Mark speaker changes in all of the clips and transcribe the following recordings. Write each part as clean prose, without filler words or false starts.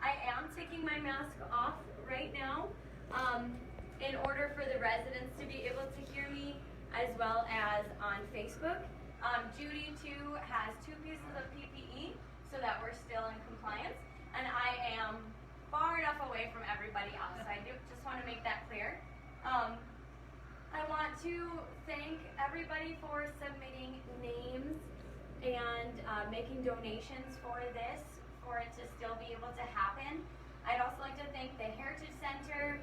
Speaker 1: I am taking my mask off right now in order for the residents to be able to hear me as well as on Facebook. Judy too has 2 pieces of PPE so that we're still in compliance, and I am far enough away from everybody else. So I just want to make that clear. I want to thank everybody for submitting names and making donations for this, for it to still be able to happen. I'd also like to thank the Heritage Center,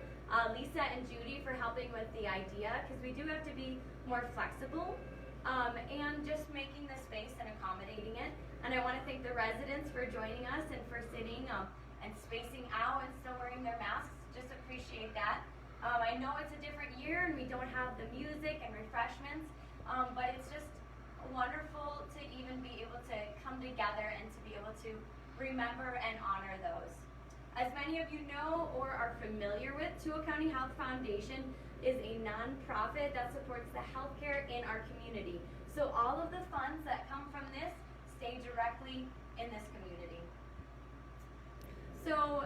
Speaker 1: Lisa and Judy, for helping with the idea, because we do have to be more flexible and just making the space and accommodating it. And I want to thank the residents for joining us and for sitting and spacing out and still wearing their masks. Just appreciate that. I know it's a different year and we don't have the music and refreshments, but it's just wonderful to even be able to come together and to be able to remember and honor those. As many of you know or are familiar with, Toole County Health Foundation is a nonprofit that supports the healthcare in our community. So all of the funds that come from this stay directly in this community. So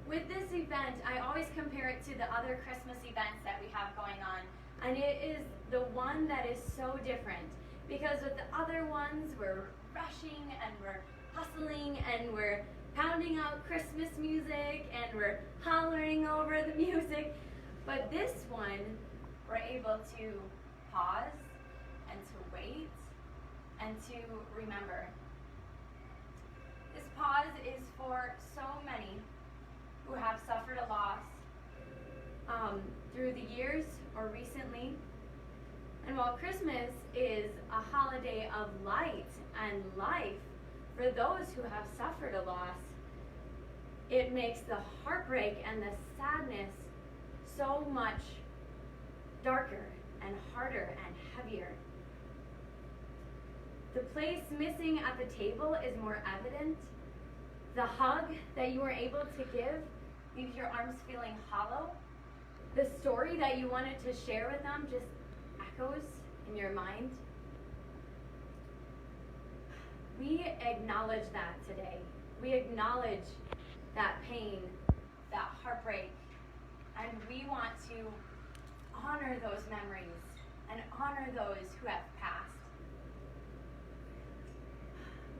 Speaker 1: with this event, I always compare it to the other Christmas events that we have going on. And it is the one that is so different. Because with the other ones, we're rushing and we're hustling and we're pounding out Christmas music and we're hollering over the music. But this one, we're able to pause and to wait and to remember. This pause is for so many who have suffered a loss through the years or recently. And while Christmas is a holiday of light and life for those who have suffered a loss, it makes the heartbreak and the sadness so much darker and harder and heavier. The place missing at the table is more evident. The hug that you were able to give leaves your arms feeling hollow. The story that you wanted to share with them just echoes in your mind. We acknowledge that today. We acknowledge that pain, that heartbreak, and we want to honor those memories and honor those who have passed.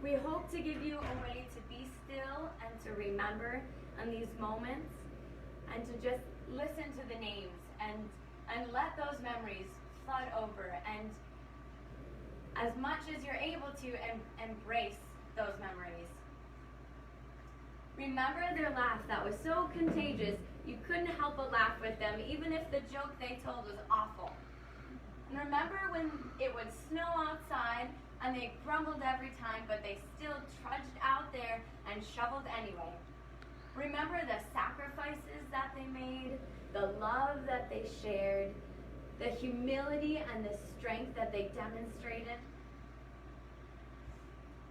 Speaker 1: We hope to give you a way to be still and to remember in these moments and to just listen to the names and let those memories flood over, and as much as you're able to embrace those memories. Remember their laugh that was so contagious you couldn't help but laugh with them, even if the joke they told was awful. And remember when it would snow outside and they grumbled every time, but they still trudged out there and shoveled anyway. Remember the sacrifices that they made, the love that they shared, the humility and the strength that they demonstrated.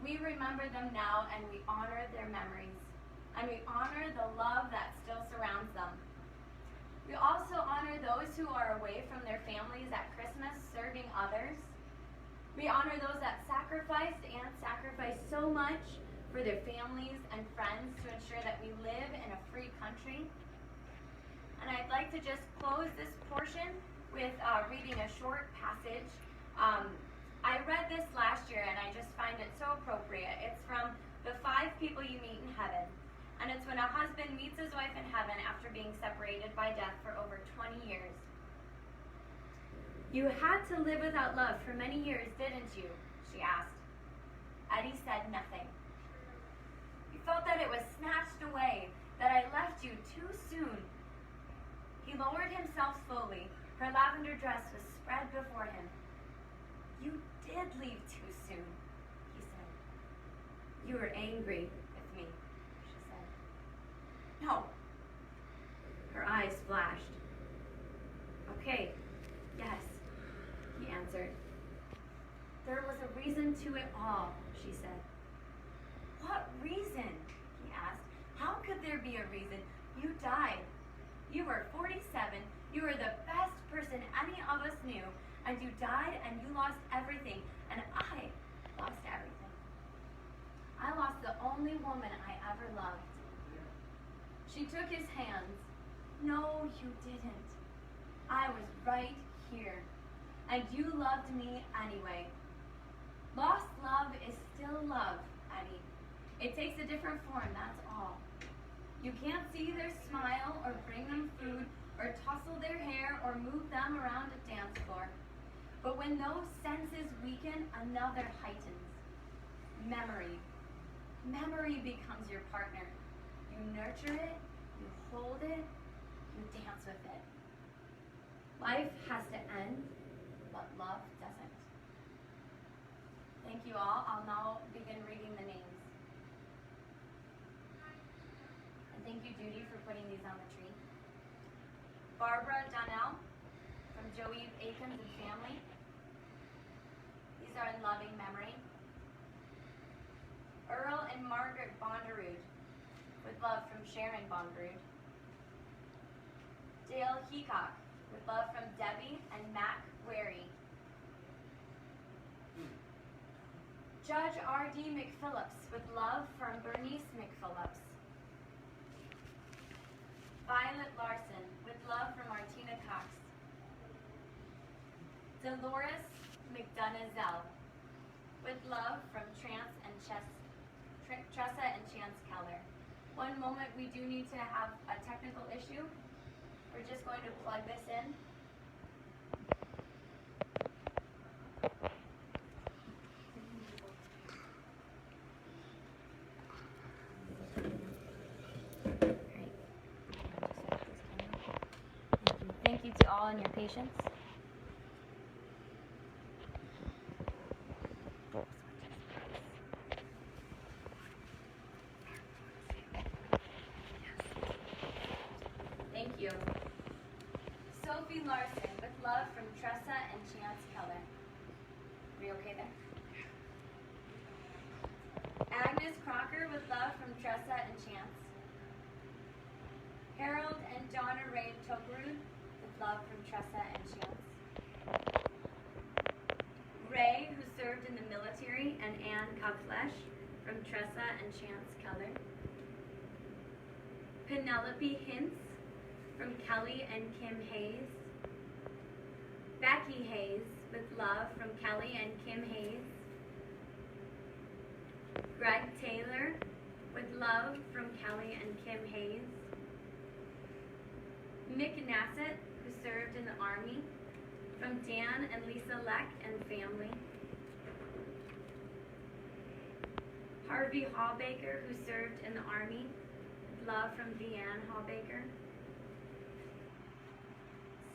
Speaker 1: We remember them now and we honor their memories. And we honor the love that still surrounds them. We also honor those who are away from their families at Christmas, serving others. We honor those that sacrificed and sacrifice so much for their families and friends to ensure that we live in a free country. And I'd like to just close this portion with reading a short passage. I read this last year and I just find it so appropriate. It's from The 5 People You Meet in Heaven. And it's when a husband meets his wife in heaven after being separated by death for over 20 years. "You had to live without love for many years, didn't you?" she asked. Eddie said nothing. "You felt that it was snatched away, that I left you too soon." He lowered himself slowly. Her lavender dress was spread before him. "You did leave too soon," he said. "You were angry with me," she said. "No." Her eyes flashed. "Okay, yes," he answered. "There was a reason to it all," she said. "What reason?" he asked. "How could there be a reason? You died. You were 47. You were the best person any of us knew, and you died and you lost everything, and I lost everything. I lost the only woman I ever loved." She took his hands. No, you didn't. I was right here. And you loved me anyway. Lost love is still love, Eddie. It takes a different form, that's all. You can't see their smile or bring them food or tussle their hair or move them around a dance floor. But when those senses weaken, another heightens. Memory. Memory becomes your partner. You nurture it, you hold it, you dance with it. Life has to end, but love doesn't. Thank you all. I'll now begin reading the names. And thank you, Judy, for putting these on the tree. Barbara Donnell, from Joey Akins and family. These are in loving memory. Earl and Margaret Bonderud, with love from Sharon Bonderud. Dale Heacock, with love from Debbie and Mac Wary. Judge R.D. McPhillips, with love from Bernice McPhillips. Violet Larson, with love from Martina Cox. Dolores McDonough, with love from Tressa and Chance Keller. One moment, we do need to have a technical issue. We're just going to plug this in. Thank you to all and your patience. Thank you. Sophie Larson, with love from Tressa and Chance Keller. Are we okay there? Agnes Crocker, with love from Tressa and Chance. Harold and Donna Ray Tokerud, with love from Tressa and Chance. Ray, who served in the military, and Anne Kopflesh, from Tressa and Chance Keller. Penelope Hintz, from Kelly and Kim Hayes. Becky Hayes, with love from Kelly and Kim Hayes. Greg Taylor, with love from Kelly and Kim Hayes. Mick Nassett, who served in the Army, from Dan and Lisa Leck and family. Harvey Hallbaker, who served in the Army, with love from Deanne Hallbaker.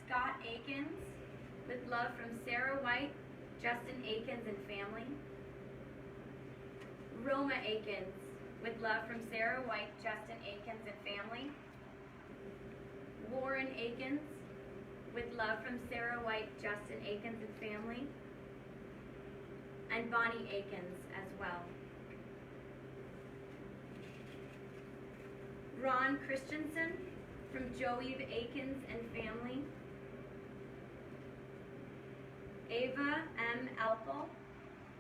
Speaker 1: Scott Akins, with love from Sarah White, Justin Akins and family. Roma Akins, with love from Sarah White, Justin Akins and family. Warren Akins, with love from Sarah White, Justin Akins and family. And Bonnie Akins as well. Ron Christensen, from Joey Akins and family. Ava M. Alpel,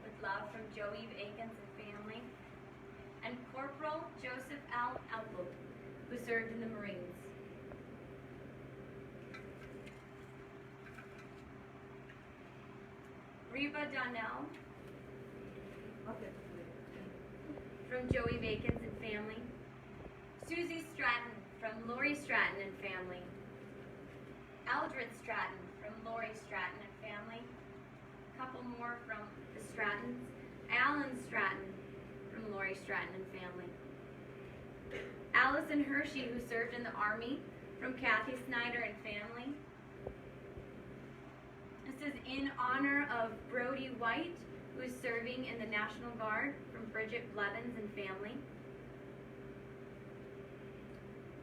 Speaker 1: with love from Joey Akins and family. And Corporal Joseph L. Alpel, who served in the Marines. Reba Donnell, from Joey Akins and family. Susie Stratton, from Lori Stratton and family. Eldred Stratton, from Lori Stratton and family. A couple more from the Strattons. Alan Stratton, from Lori Stratton and family. Allison Hershey, who served in the Army, from Kathy Snyder and family. This is in honor of Brody White, who is serving in the National Guard, from Bridget Blevins and family.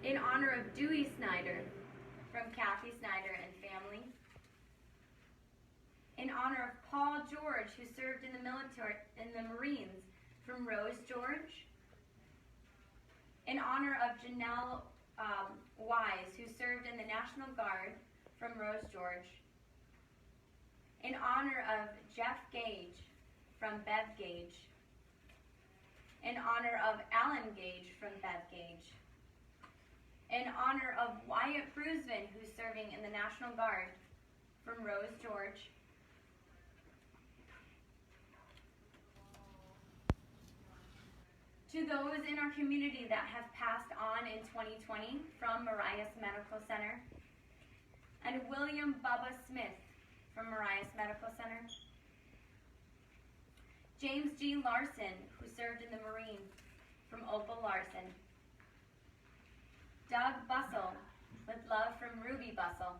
Speaker 1: In honor of Dewey Snyder, from Kathy Snyder and family. In honor of Paul George, who served in the military, in the Marines, from Rose George. In honor of Janelle Wise, who served in the National Guard, from Rose George. In honor of Jeff Gage, from Bev Gage. In honor of Alan Gage, from Bev Gage. in honor of Wyatt Brusvin, who's serving in the National Guard, from Rose George. To those in our community that have passed on in 2020 from Marias Medical Center, and William Bubba Smith from Marias Medical Center. James G. Larson, who served in the Marines, from Opal Larson. Doug Bussell, with love from Ruby Bussell.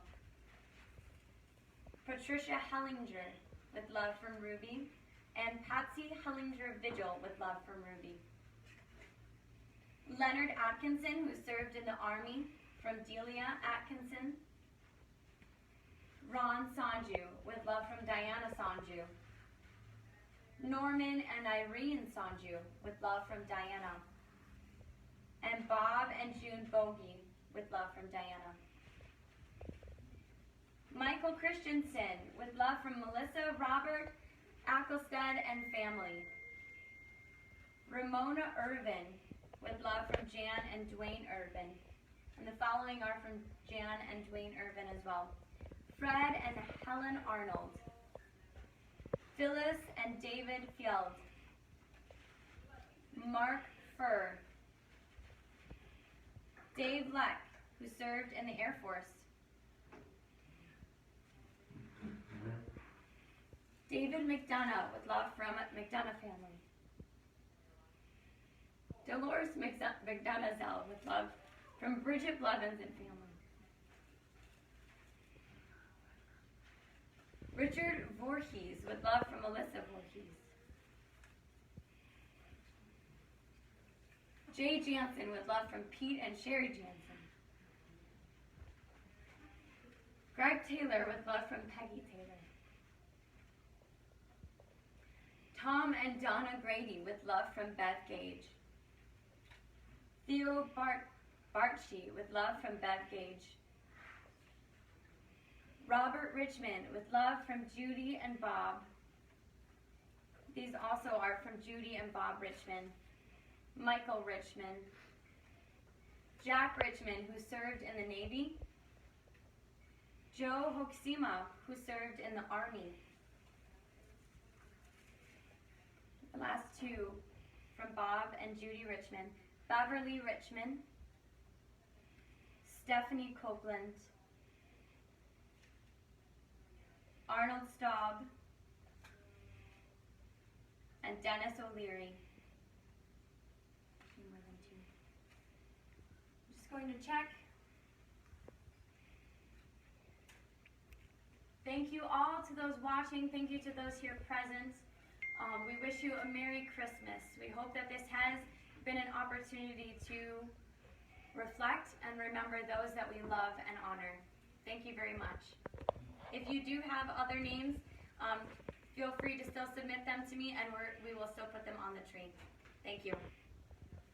Speaker 1: Patricia Hellinger, with love from Ruby. And Patsy Hellinger Vigil, with love from Ruby. Leonard Atkinson, who served in the Army, from Delia Atkinson. Ron Sanju, with love from Diana Sanju. Norman and Irene Sanju, with love from Diana. And Bob and June Bogie, with love from Diana. Michael Christensen, with love from Melissa, Robert, Acklestead, and family. Ramona Irvin, with love from Jan and Dwayne Irvin. And the following are from Jan and Dwayne Irvin as well. Fred and Helen Arnold. Phyllis and David Fjeld. Mark Furr. Dave Leck, who served in the Air Force. David McDonough, with love from McDonough family. Dolores McDonough, with love from Bridget Blevins and family. Richard Voorhees, with love from Melissa Voorhees. Jay Jansen, with love from Pete and Sherry Jansen. Greg Taylor, with love from Peggy Taylor. Tom and Donna Grady, with love from Beth Gage. Theo Bartschy, with love from Bev Gage. Robert Richmond, with love from Judy and Bob. These also are from Judy and Bob Richmond. Michael Richmond. Jack Richmond, who served in the Navy. Joe Hoksima, who served in the Army. The last two from Bob and Judy Richmond. Beverly Richmond. Stephanie Copeland. Arnold Staub, and Dennis O'Leary. More than two. I'm just going to check. Thank you all to those watching. Thank you to those here present. We wish you a Merry Christmas. We hope that this has been an opportunity to reflect and remember those that we love and honor. Thank you very much. If you do have other names, feel free to still submit them to me, and we will still put them on the tree. Thank you.